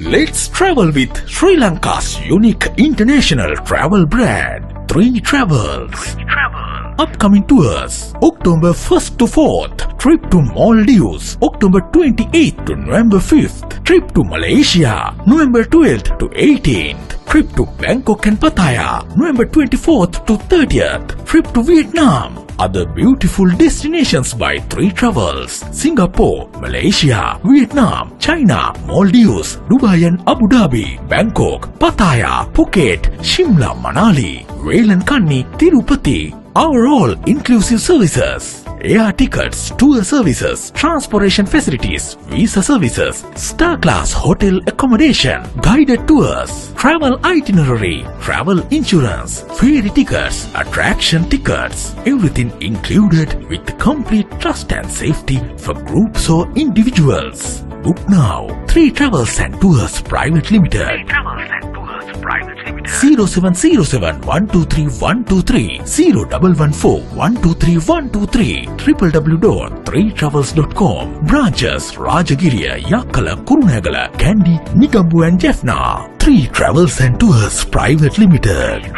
Let's travel with Sri Lanka's unique international travel brand, 3 Travels. Upcoming tours: October 1st to 4th, trip to Maldives, October 28th to November 5th, trip to Malaysia, November 12th to 18th, trip to Bangkok and Pattaya, November 24th to 30th, trip to Vietnam. Other beautiful destinations by 3 Travels: Singapore, Malaysia, Vietnam, China, Maldives, Dubai and Abu Dhabi, Bangkok, Pattaya, Phuket, Shimla, Manali, Velankanni, Tirupati. Our all-inclusive services: air tickets, tour services, transportation facilities, visa services, star-class hotel accommodation, guided tours, travel itinerary, travel insurance, ferry tickets, attraction tickets, everything included with complete trust and safety for groups or individuals. Book now. 3 Travels and Tours Private Limited. 0707 123 123 0114 123 123 www.3travels.com. Branches: Rajagiriya, Yakkala, Kurunegala, Kandy, Negombo and Jaffna. 3 Travels and Tours Private Limited.